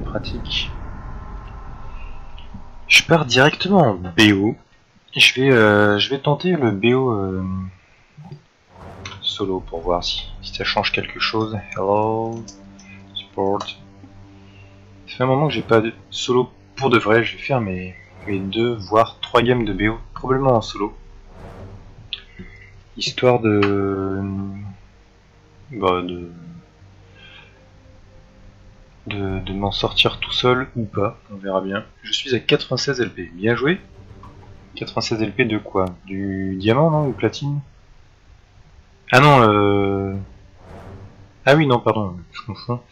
pratique. Je pars directement en BO. Je vais tenter le BO solo pour voir si ça change quelque chose. Hello, support. Ça fait un moment que j'ai pas de solo pour de vrai. Je vais faire mes 2 voire 3 games de BO, probablement en solo. Histoire de m'en sortir tout seul ou pas, on verra bien. Je suis à 96 LP, bien joué. 96 LP de quoi? Du diamant, non? Ou platine? Ah non, ah oui, non, pardon, je confonds.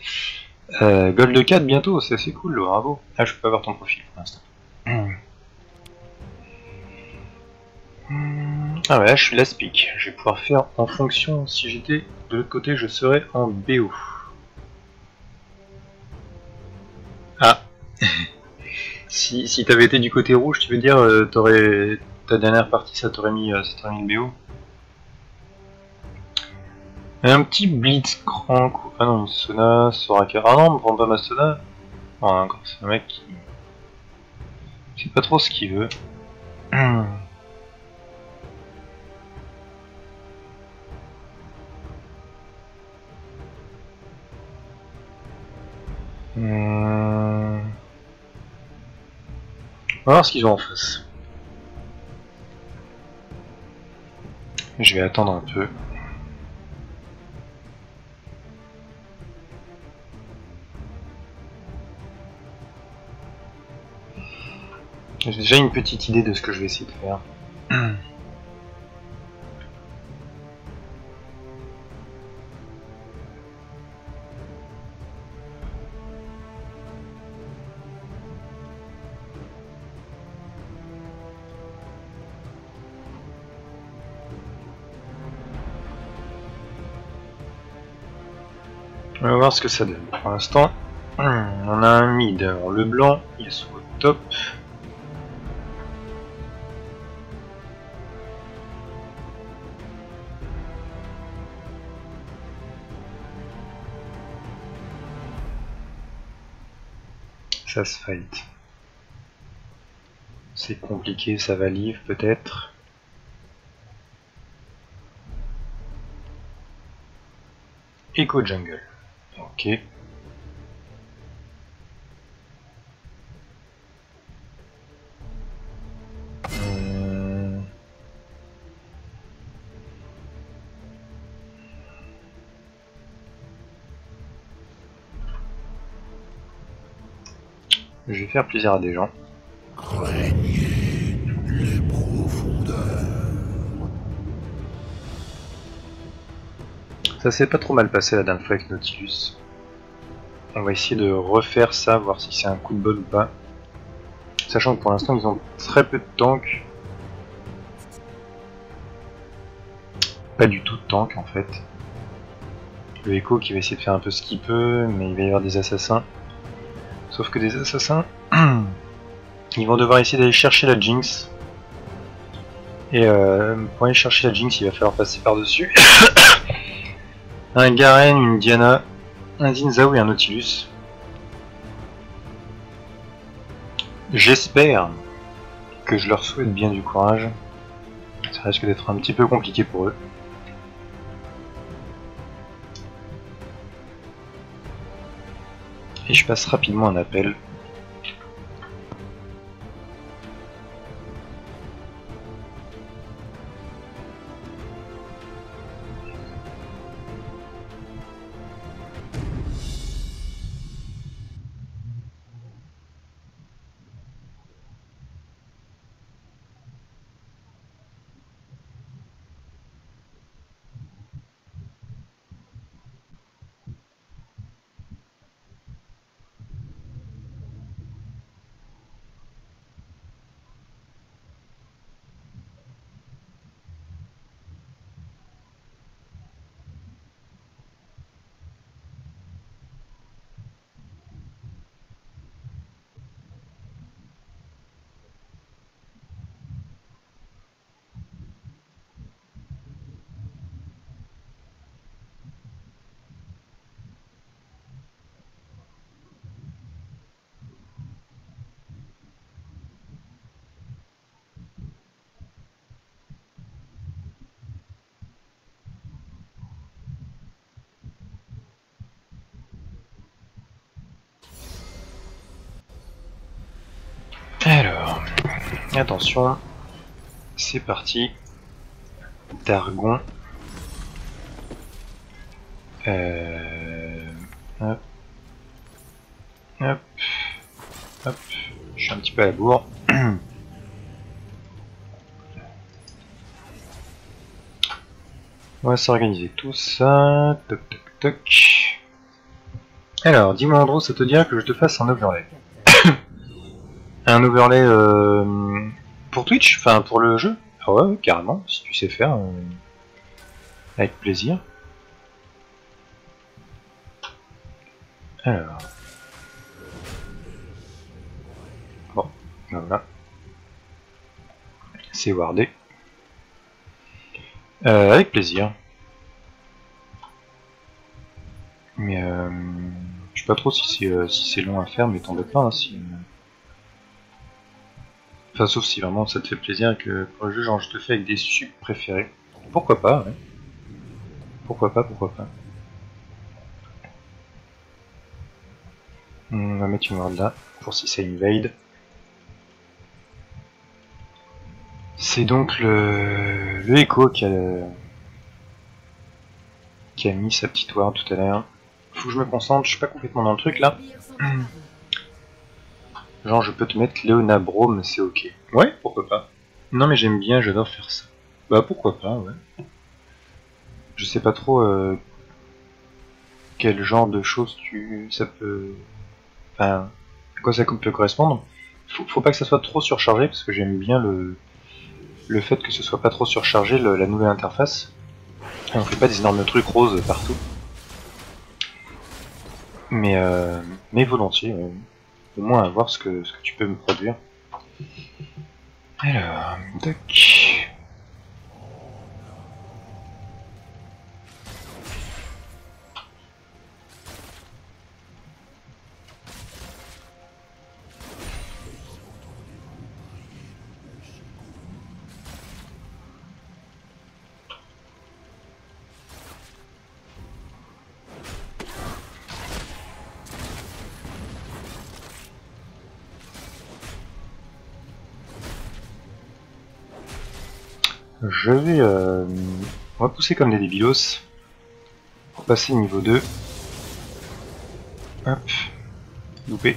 Gold 4 bientôt, c'est assez cool, bravo. Ah, je peux pas voir ton profil pour l'instant. Ah ouais, là je suis last pick. Je vais pouvoir faire en fonction, si j'étais de l'autre côté, je serais en BO. Ah, si t'avais été du côté rouge, tu veux dire, ta dernière partie, ça t'aurait mis une BO. Un petit Blitzcrank. Ah non, une Sona, Soraka. Ah non, me prends pas ma Sona. Oh, encore, c'est un mec qui. Je sais pas trop ce qu'il veut. On va voir ce qu'ils ont en face. Je vais attendre un peu. J'ai déjà une petite idée de ce que je vais essayer de faire. On va voir ce que ça donne. Pour l'instant, on a un mid. Alors, le blanc, il est au top. Ça se fight. C'est compliqué, ça va live peut-être. Echo Jungle. Ok. Je vais faire plaisir à des gens. Craignez les profondeurs. Ça s'est pas trop mal passé la dernière fois avec Nautilus. On va essayer de refaire ça, voir si c'est un coup de bol ou pas. Sachant que pour l'instant ils ont très peu de tanks. Pas du tout de tank en fait. Le Echo qui va essayer de faire un peu ce qu'il peut, mais il va y avoir des assassins. Sauf que des assassins, ils vont devoir essayer d'aller chercher la Jinx. Et pour aller chercher la Jinx, il va falloir passer par-dessus. Un Garen, une Diana, un Zinzao et un Nautilus. J'espère que je leur souhaite bien du courage. Ça risque d'être un petit peu compliqué pour eux. Et je passe rapidement un appel. Attention, c'est parti. Targon. Hop. Hop. Hop. Je suis un petit peu à la bourre. On va s'organiser tout ça. Toc toc toc. Alors, dis-moi Andrew, ça te dirait que je te fasse un overlay? Un overlay pour Twitch? Enfin, pour le jeu? Ah ouais, carrément, si tu sais faire. Avec plaisir. Alors. Bon, voilà. C'est wardé. Avec plaisir. Mais je sais pas trop si c'est long à faire, mais t'embête pas hein, si. Enfin, sauf si vraiment ça te fait plaisir et que pour le jeu, genre je te fais avec des subs préférés. Pourquoi pas, ouais. Pourquoi pas, pourquoi pas. On va mettre une ward là, pour si ça invade. C'est donc le Echo qui a mis sa petite ward tout à l'heure. Faut que je me concentre, je suis pas complètement dans le truc là. Genre je peux te mettre Léona Brome, c'est ok. Ouais, pourquoi pas. Non mais j'aime bien, j'adore faire ça. Bah pourquoi pas, ouais. Je sais pas trop quel genre de choses ça peut... Enfin, à quoi ça peut correspondre. Faut pas que ça soit trop surchargé, parce que j'aime bien le fait que ce soit pas trop surchargé, la nouvelle interface. Et on fait pas des énormes trucs roses partout. Mais volontiers, au moins à voir ce que tu peux me produire. Alors, tac. Je vais... on va pousser comme des débilos. Pour passer niveau 2. Hop. Loupé.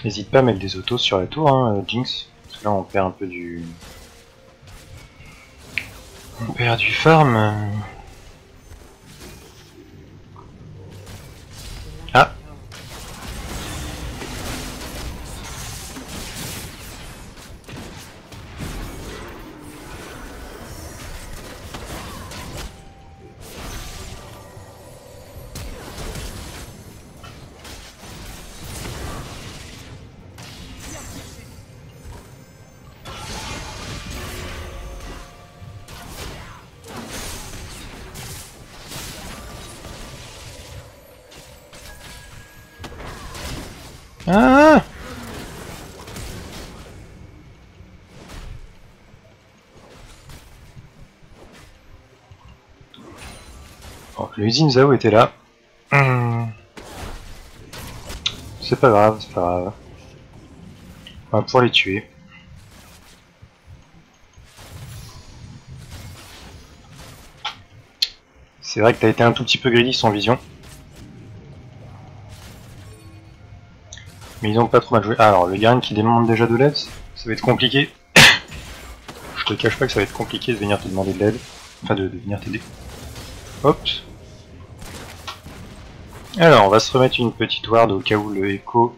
N'hésite pas à mettre des autos sur la tour, hein, Jinx. Parce que là on perd un peu du... On perd du farm. Ah. Ah. Bon, le Xin Zhao était là. C'est pas grave, c'est pas grave. On va pouvoir les tuer. C'est vrai que t'as été un tout petit peu greedy sans vision. Mais ils ont pas trop mal joué. Ah, alors, le Garen qui demande déjà de l'aide, ça va être compliqué. Je te cache pas que ça va être compliqué de venir te demander de l'aide. Enfin, de venir t'aider. Hop. Alors, on va se remettre une petite ward au cas où le Echo...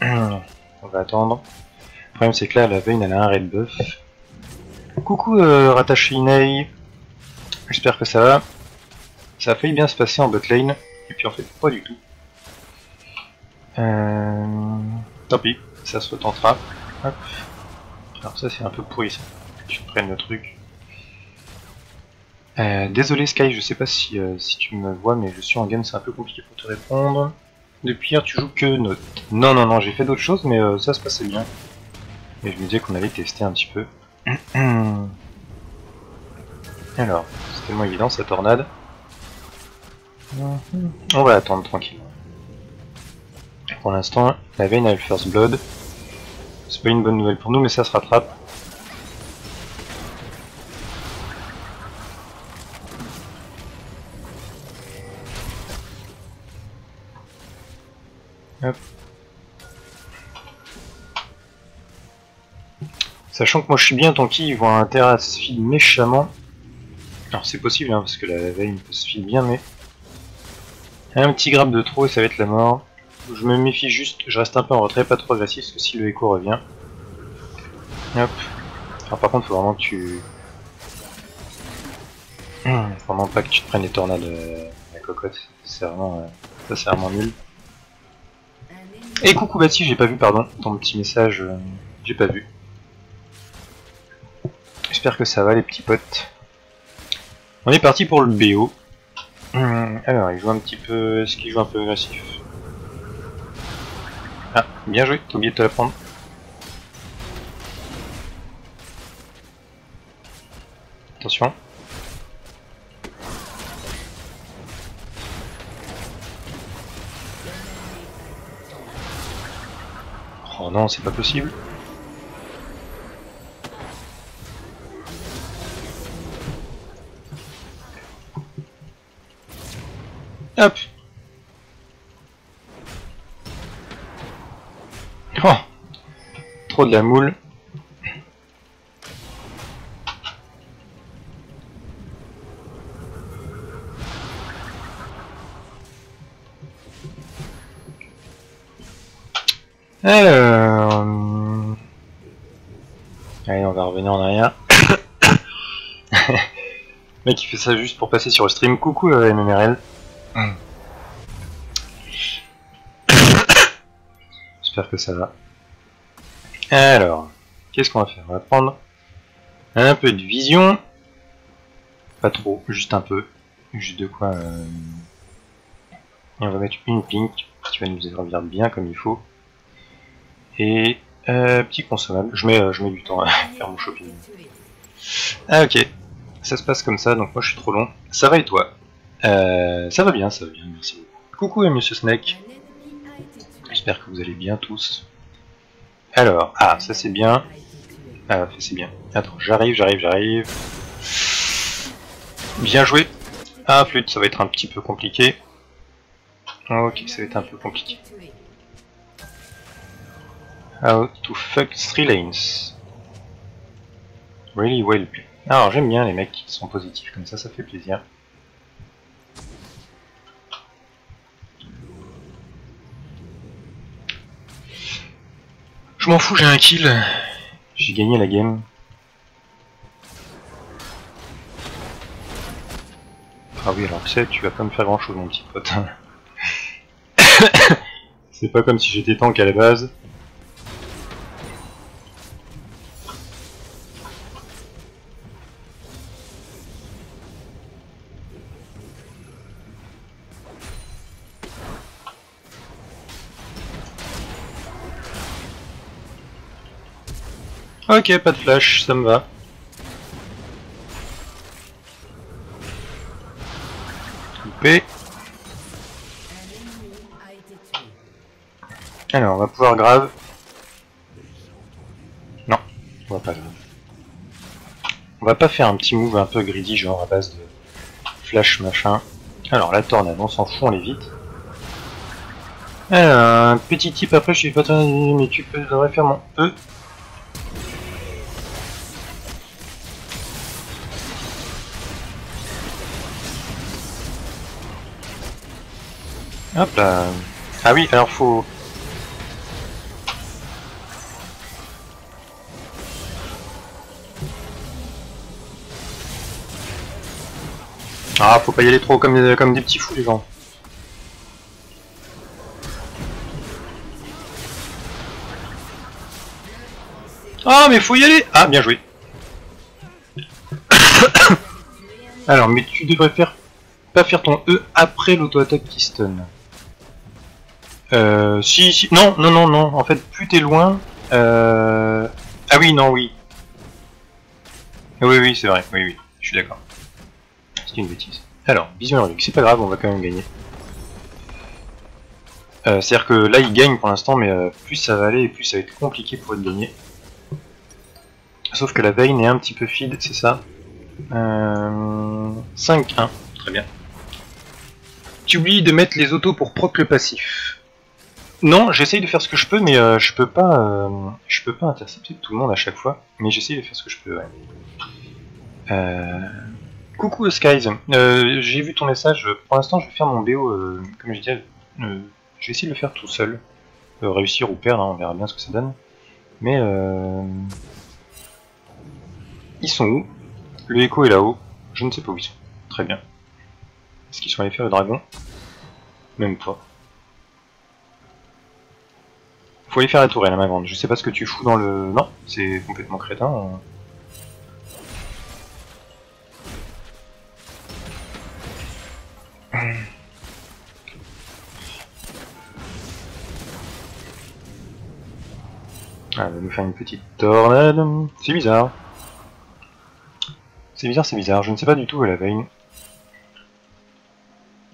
On va attendre. Le problème, c'est que là, la Vayne, elle a un red buff. Coucou, rattaché Inei. J'espère que ça va. Ça a failli bien se passer en bot lane. Et puis en fait, pas du tout. Tant pis, ça se retentera. Hop. Alors ça c'est un peu pourri ça. Tu prennes le truc. Désolé Sky, je sais pas si tu me vois, mais je suis en game, c'est un peu compliqué pour te répondre. Depuis hier tu joues que Note. Non non non, j'ai fait d'autres choses, mais ça se passait bien. Et je me disais qu'on allait tester un petit peu. Alors, tellement évident sa tornade. On va attendre tranquille. Pour l'instant, la Vayne a le First Blood. C'est pas une bonne nouvelle pour nous, mais ça se rattrape. Hop. Sachant que moi je suis bien tanky, ils vont avoir intérêt à se feed méchamment. Alors c'est possible hein, parce que la Vayne peut se feed bien, mais un petit grab de trop et ça va être la mort. Je me méfie juste, je reste un peu en retrait, pas trop agressif parce que si le écho revient. Hop. Alors par contre faut vraiment que tu... Vraiment pas que tu te prennes les tornades à la cocotte, c'est vraiment, ça c'est vraiment nul. Et coucou Bati, j'ai pas vu, pardon, ton petit message, j'ai pas vu. J'espère que ça va les petits potes. On est parti pour le BO. Alors, il joue un petit peu... Est-ce qu'il joue un peu agressif? Ah, bien joué, t'as oublié de te la prendre. Attention. Oh non, c'est pas possible. Hop. Oh. Trop de la moule. Alors... Allez, on va revenir en arrière. Le mec il fait ça juste pour passer sur le stream. Coucou MMRL. J'espère que ça va. Alors, qu'est-ce qu'on va faire? On va prendre un peu de vision. Pas trop, juste un peu. Juste de quoi... Et on va mettre une pink qui va nous servir bien comme il faut. Et petit consommable. Je mets du temps à faire mon shopping. Ah ok. Ça se passe comme ça, donc moi je suis trop long. Ça va et toi? Ça va bien, merci beaucoup. Coucou Monsieur Snake. J'espère que vous allez bien tous. Alors, ah ça c'est bien. Ah c'est bien. Attends, j'arrive. Bien joué. Ah flûte, ça va être un petit peu compliqué. Ok, ça va être un peu compliqué. How to fuck 3 lanes. Really well played. Alors j'aime bien les mecs qui sont positifs comme ça fait plaisir. Je m'en fous, j'ai un kill. J'ai gagné la game. Ah oui, alors tu sais, tu vas pas me faire grand chose mon petit pote. C'est pas comme si j'étais tank à la base. Ok, pas de flash, ça me va. Coupé. Alors, on va pouvoir grave. Non, on va pas grave. On va pas faire un petit move un peu greedy, genre à base de flash machin. Alors, la tornade, on s'en fout, on l'évite. Alors, un petit tip après, je suis pas très... mais tu devrais faire mon E. Hop là. Ah oui, alors faut... Ah, faut pas y aller trop comme des petits fous les gens. Ah, mais faut y aller. Ah, bien joué. Alors, mais tu devrais pas faire ton E après l'auto-attaque qui stun. Si, non, en fait, plus t'es loin... Ah oui, non, oui. Oui, c'est vrai, oui, je suis d'accord. été une bêtise. Alors, Vision héroïque, c'est pas grave, on va quand même gagner. C'est-à-dire que là il gagne pour l'instant, mais plus ça va aller et plus ça va être compliqué pour être gagné. Sauf que la veine est un petit peu feed, c'est ça. 5-1, très bien. Tu oublies de mettre les autos pour proc le passif. Non, j'essaye de faire ce que je peux, mais je peux pas intercepter tout le monde à chaque fois. Mais j'essaye de faire ce que je peux, ouais. Coucou Skies, j'ai vu ton message. Pour l'instant, je vais faire mon BO, comme je disais, je vais essayer de le faire tout seul. Réussir ou perdre, hein, on verra bien ce que ça donne. Mais ils sont où? Le Echo est là-haut. Je ne sais pas où ils sont. Très bien. Est-ce qu'ils sont allés faire le dragon? Même pas. Faut aller faire la tourelle, ma grande. Je sais pas ce que tu fous dans le... Non, c'est complètement crétin. Ah, elle va nous faire une petite tornade. C'est bizarre. C'est bizarre, c'est bizarre. Je ne sais pas du tout où est la veine.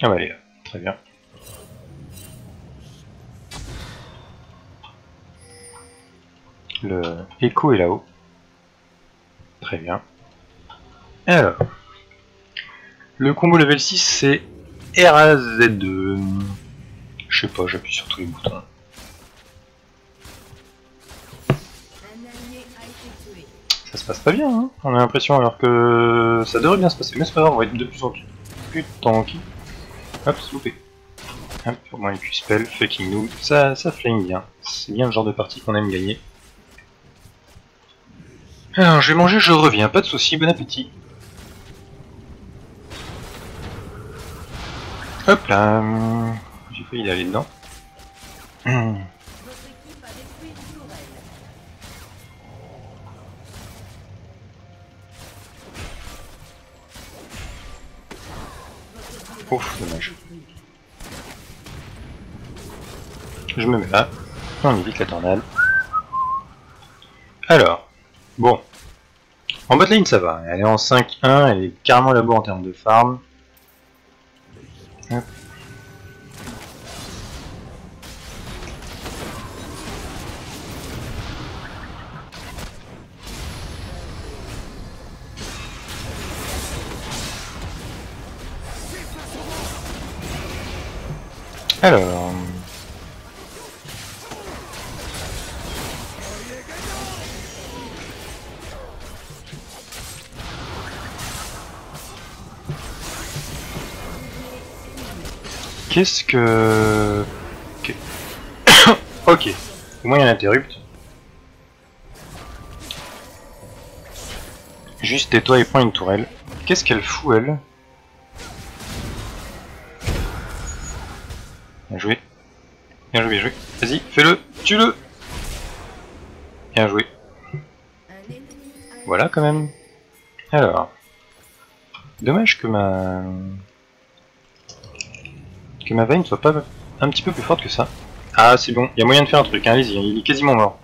Ah bah elle est là. Très bien. Le Echo est là-haut. Très bien. Alors. Le combo level 6 c'est RAZ2. Je sais pas, j'appuie sur tous les boutons. Ça se passe pas bien, hein. On a l'impression alors que ça devrait bien se passer. Mais c'est pas grave, on va être de plus en plus tanky. Hop, c'est loupé. Hop, au moins les spell, fucking noob. Ça flame bien. C'est bien le genre de partie qu'on aime gagner. Alors, je vais manger, je reviens. Pas de soucis, bon appétit. Hop là. J'ai failli y aller dedans. Ouf, dommage. Je me mets là. On évite la tornade. Alors. Bon. En botlane ça va. Elle est en 5-1. Elle est carrément là-bas en termes de farm. Hop. Alors... Qu'est-ce que... Ok. Ok. Au moins il y a un interrupt. Juste tais-toi et prends une tourelle. Qu'est-ce qu'elle fout elle? Bien joué. Bien joué, bien joué. Vas-y, fais-le, tue-le. Bien joué. Voilà quand même. Alors. Dommage que ma veine soit pas un petit peu plus forte que ça. Ah c'est bon, il y a moyen de faire un truc, hein, allez-y, il est quasiment mort.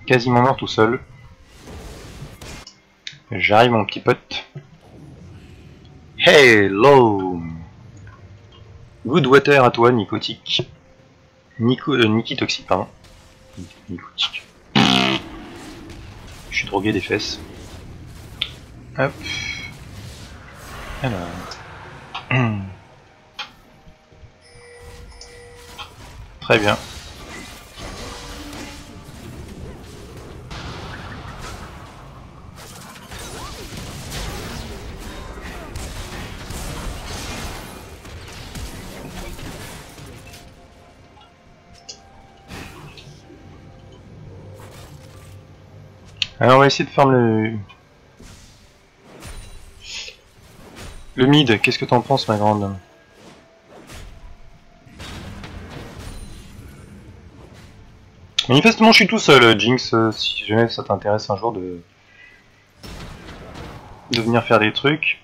Quasiment mort tout seul. J'arrive mon petit pote. Hello. Good water à toi, Nicotique. Niki Toxique, pardon. Nicotique. Je suis drogué des fesses. Hop. Alors. Très bien. Alors on va essayer de faire le mid. Qu'est-ce que t'en penses, ma grande? Manifestement je suis tout seul, Jinx, si jamais ça t'intéresse un jour de venir faire des trucs.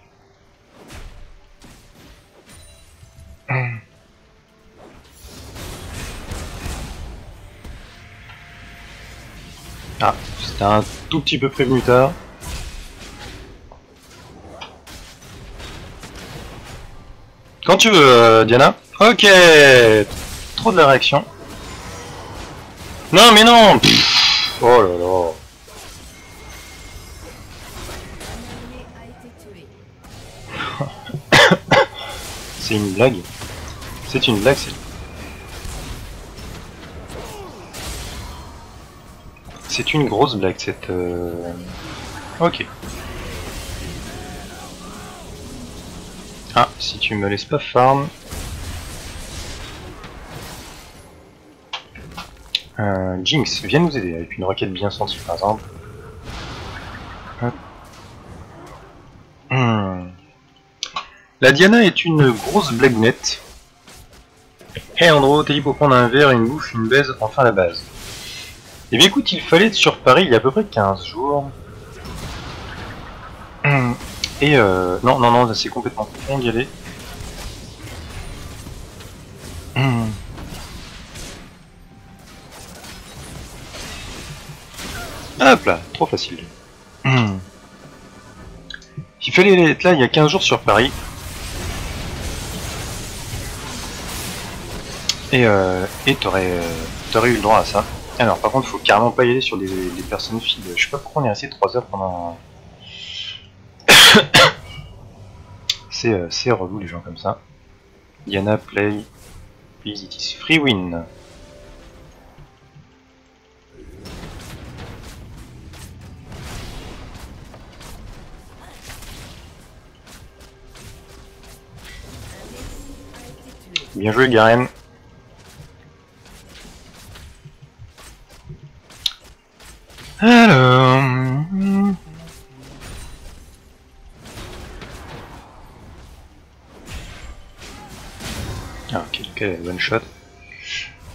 Ah, c'était un tout petit peu prévenu tard. Quand tu veux, Diana. Ok. Trop de la réaction. Non, mais non. Pff. Oh là là. C'est une blague. C'est une blague, c'est une grosse blague, cette... Ok. Ah, si tu me laisses pas farm... Jinx, viens nous aider avec une requête bien sentie, par exemple. La Diana est une grosse blaguenette. Hey Andro, t'es dit pour prendre un verre, une bouffe, une baise, enfin la base. Eh bien écoute, il fallait être sur Paris il y a à peu près 15 jours. Et non, c'est complètement con d'y aller. Hop là, trop facile. Il fallait être là il y a 15 jours sur Paris. Et t'aurais eu le droit à ça. Alors par contre faut carrément pas y aller sur des personnes feed. Je sais pas pourquoi on est resté 3 heures pendant... c'est relou les gens comme ça. Diana play. Please it is free win. Bien joué Garen. Alors... Ah, quel one shot.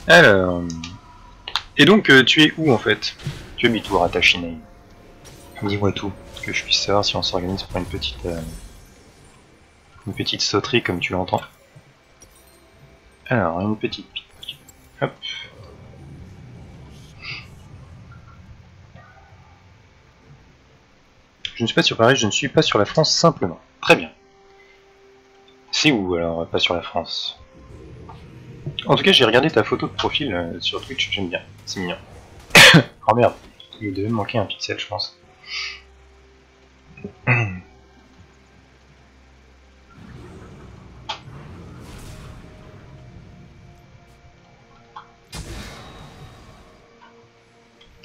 Alors... Et donc, tu es où en fait? Tu habites où, Ratachine? Dis-moi tout, que je puisse savoir si on s'organise pour une petite sauterie comme tu l'entends. Alors, une petite pique. Hop. Je ne suis pas sur Paris, je ne suis pas sur la France simplement. Très bien. C'est où alors, pas sur la France? En tout cas, j'ai regardé ta photo de profil sur Twitch, j'aime bien. C'est mignon. Oh merde, il devait me manquer un pixel, je pense.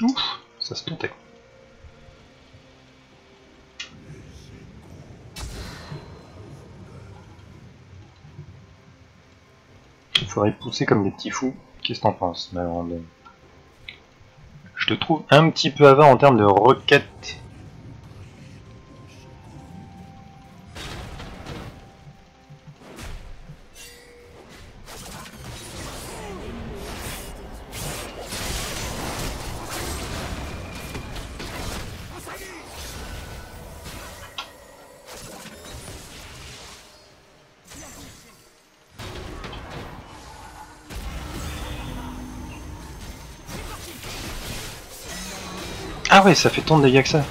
Ouf, ça se tentait. Il faudrait pousser comme des petits fous. Qu'est-ce que t'en penses, Malande? Je te trouve un petit peu avant en termes de requêtes. Ah ouais, ça fait tant de dégâts que ça.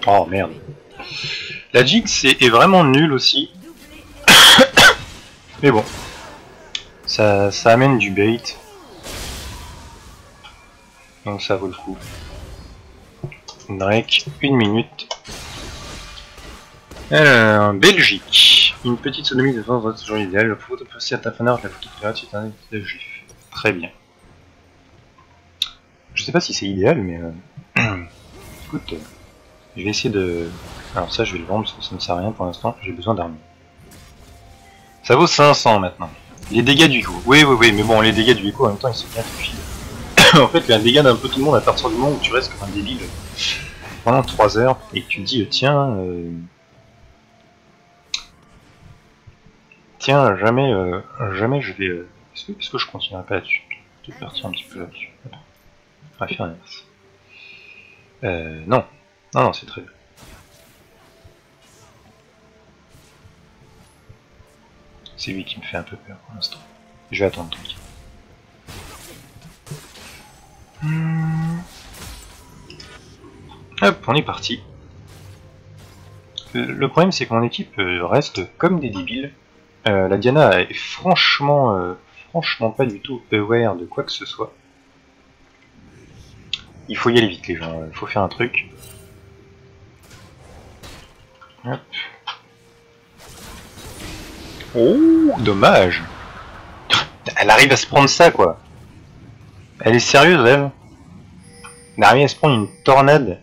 Oh merde. La Jinx est vraiment nulle aussi. Mais bon. Ça amène du bait. Donc ça vaut le coup. Drake, 1 minute. Alors, Belgique. Une petite sodomie de force votre jour idéal. Le photo passer à ta fanart, la photo de c'est un de juif. Très bien. Je sais pas si c'est idéal, mais écoute, je vais essayer de... Alors ça je vais le vendre parce que ça ne sert à rien pour l'instant, j'ai besoin d'armes. Ça vaut 500 maintenant. Les dégâts du coup. Oui, mais bon, les dégâts du écho en même temps ils sont bien suffisants. En fait, il y a un dégât d'un peu tout le monde à partir du moment où tu restes comme un débile pendant 3 heures et que tu te dis tiens, tiens, jamais je vais... Est-ce que je continuerai pas là-dessus? Je vais peut-être partir un petit peu là-dessus. On va faire l'inverse. Non. Non, c'est très bien. C'est lui qui me fait un peu peur pour l'instant. Je vais attendre tranquille. Hop, on est parti. Le problème c'est que mon équipe reste comme des débiles. La Diana est franchement pas du tout aware de quoi que ce soit. Il faut y aller vite les gens, il faut faire un truc. Hop. Oh, dommage. Elle arrive à se prendre ça quoi. Elle est sérieuse elle. Elle arrive à se prendre une tornade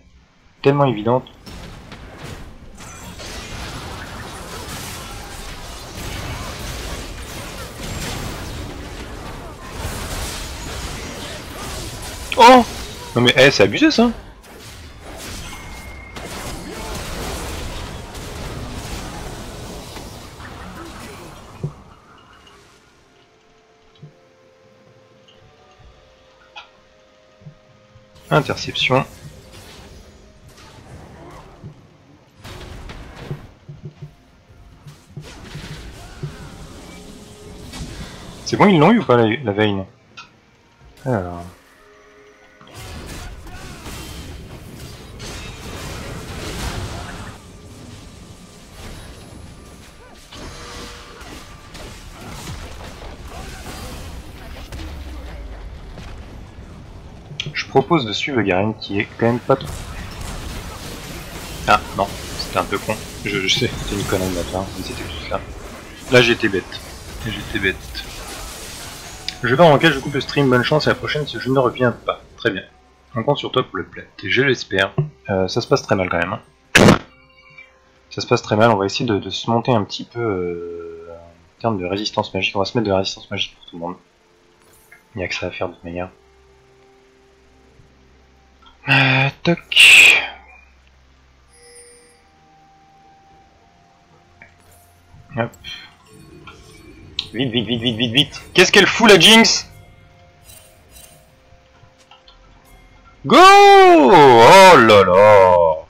tellement évidente. Oh! Non mais c'est abusé ça! Interception. C'est bon, ils l'ont eu ou pas la veine? Alors... Je propose de suivre Garen qui est quand même pas trop... Ah non, c'était un peu con. Je sais, c'était une connerie de ma part, mais c'était juste là. Là j'étais bête. J'étais bête. Je vais en enquête, je coupe le stream, bonne chance à la prochaine si je ne reviens pas. Très bien. On compte sur toi pour le plat. Et je l'espère. Ça se passe très mal quand même. Hein. Ça se passe très mal, on va essayer de se monter un petit peu en termes de résistance magique. On va se mettre de la résistance magique pour tout le monde. Il n'y a que ça à faire de toute manière. Toc. Hop. Vite, vite, vite, vite, vite, vite. Qu'est-ce qu'elle fout la Jinx? Go! Oh là là!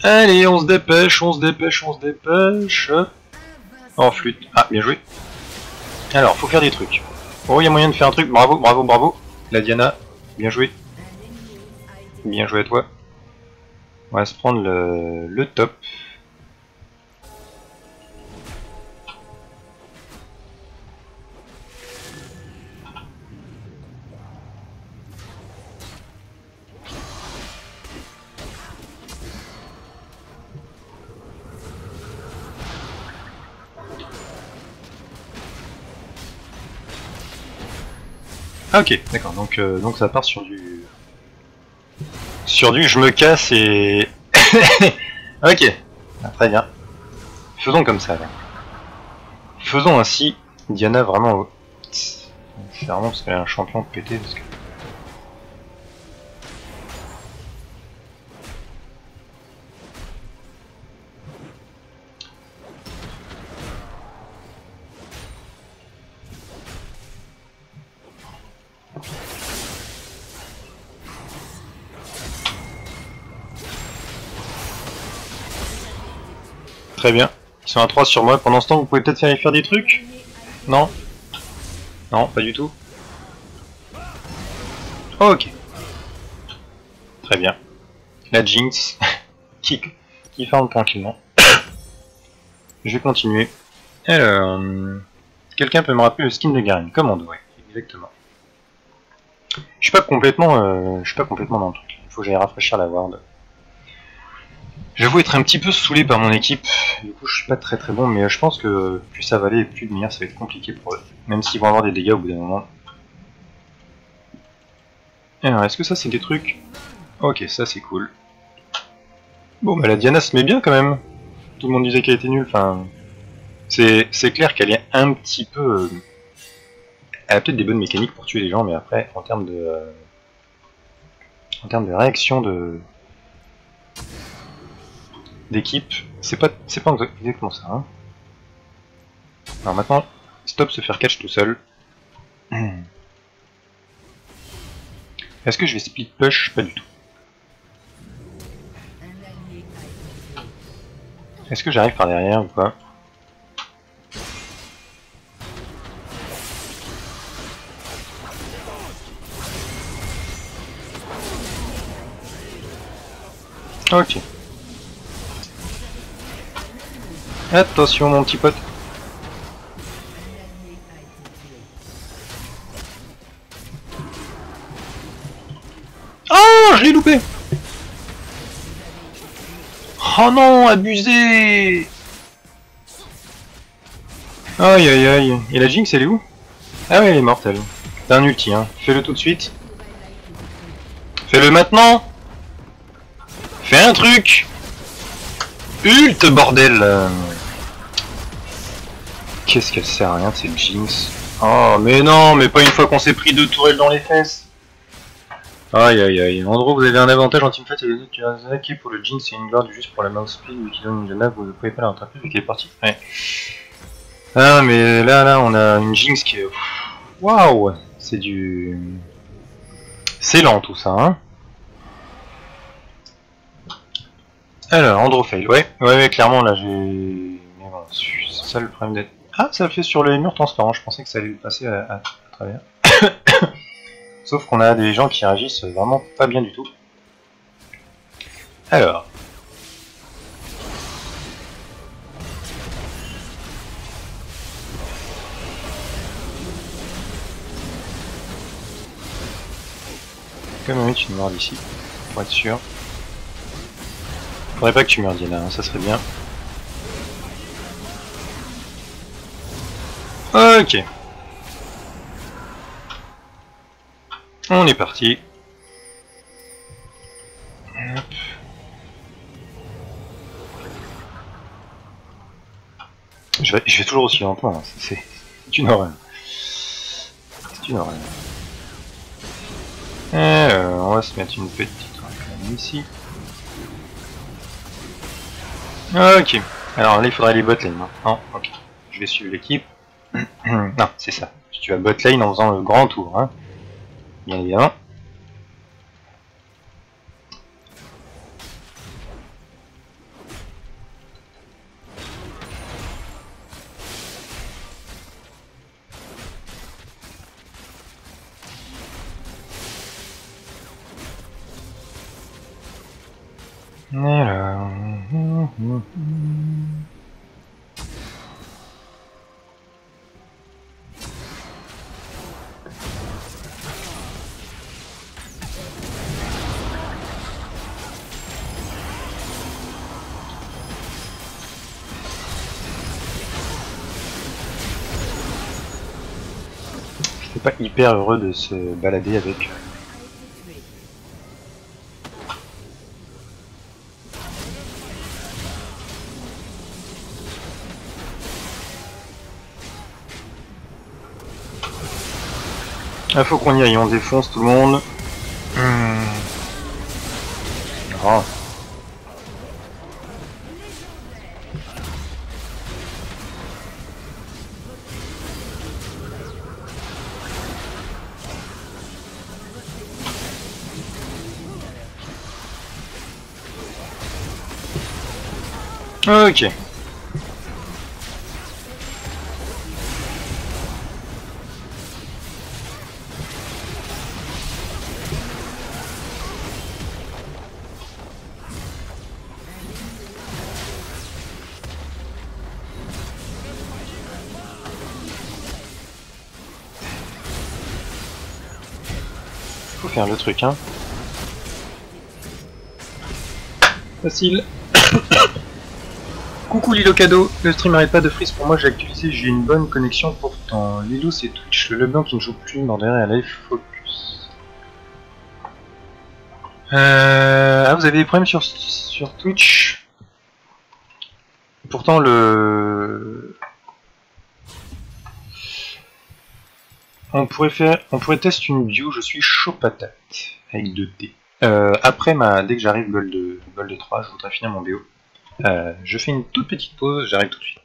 Allez, on se dépêche, on se dépêche, on se dépêche. Oh, flûte. Ah, bien joué. Alors, faut faire des trucs. Oh, il y a moyen de faire un truc. Bravo, bravo, bravo. La Diana, bien joué. Bien joué à toi. On va se prendre le top. Ah ok, d'accord, donc ça part sur du... Sur du je me casse et... Ok, ah, très bien. Faisons comme ça, là. Faisons ainsi. Diana vraiment... C'est vraiment parce qu'elle est un champion de pété, parce que... Très bien. Ils sont à 3 sur moi. Pendant ce temps, vous pouvez peut-être faire des trucs? Non? Non, pas du tout. Ok. Très bien. La Jinx qui farme tranquillement. Je vais continuer. Alors... Quelqu'un peut me rappeler le skin de Garen? Commande, ouais, exactement. Je suis pas complètement dans le truc. Il faut que j'aille rafraîchir la ward. J'avoue être un petit peu saoulé par mon équipe, du coup je suis pas très très bon, mais je pense que plus ça va aller et plus de manière ça va être compliqué pour eux, même s'ils vont avoir des dégâts au bout d'un moment. Alors est-ce que ça c'est des trucs? Ok, ça c'est cool. Bon bah la Diana se met bien quand même. Tout le monde disait qu'elle était nulle, enfin... C'est clair qu'elle est un petit peu... Elle a peut-être des bonnes mécaniques pour tuer les gens, mais après, en termes de réaction d'équipe, c'est pas exactement ça. Hein. Alors maintenant, stop se faire catch tout seul. Est-ce que je vais split push? Pas du tout. Est-ce que j'arrive par derrière ou pas? Ok. Attention mon petit pote. Oh, je l'ai loupé. Oh non, abusé. Aïe aïe aïe. Et la Jinx elle est où? Ah ouais, elle est morte elle. T'as un ulti hein. Fais-le tout de suite. Fais-le maintenant. Fais un truc. Ult bordel. Qu'est-ce qu'elle sert à rien cette Jinx? Oh mais non, mais pas une fois qu'on s'est pris 2 tourelles dans les fesses. Aïe aïe aïe. En gros, vous avez un avantage en teamfight et les autres, tu as un qui pour le Jinx et une guard juste pour la mouse speed ou qui donne une nave, vous ne pouvez pas la rattraper vu qu'elle est partie. Ouais. Ah mais là on a une Jinx qui est... Waouh. C'est du... C'est lent tout ça hein. Alors, Androfail, ouais, clairement là j'ai... Mais bon, c'est ça le problème d'être... Ah, ça le fait sur les murs transparents, je pensais que ça allait passer à travers. Sauf qu'on a des gens qui réagissent vraiment pas bien du tout. Alors... Quand même, tu meurs d'ici, pour être sûr. Faudrait pas que tu meurs Diana, hein, ça serait bien. Ok. On est parti. Hop. Je vais toujours aussi lentement, hein. C'est une horreur. C'est une horreur. Alors, on va se mettre une petite réclame ici. Ok. Alors là, il faudrait aller bot lane. Hein. Non, ok. Je vais suivre l'équipe. Non, c'est ça. Tu vas bot lane en faisant le grand tour. Hein. Bien évidemment. Alors... J'étais pas hyper heureux de se balader avec... Ah, faut qu'on y aille, on défonce tout le monde. Oh. Ok. Faut faire le truc, hein. Facile. Coucou Lilo Cadeau, le stream arrête pas de freeze pour moi, j'ai actualisé, j'ai une bonne connexion pourtant. Lilo c'est Twitch, le blanc qui ne joue plus, Morderer à live focus. Ah, vous avez des problèmes sur Twitch? Pourtant le... On pourrait tester une bio, je suis chaud patate, avec 2 T. Après dès que j'arrive Gold 3, je voudrais finir mon bio. Je fais une toute petite pause, j'arrive tout de suite.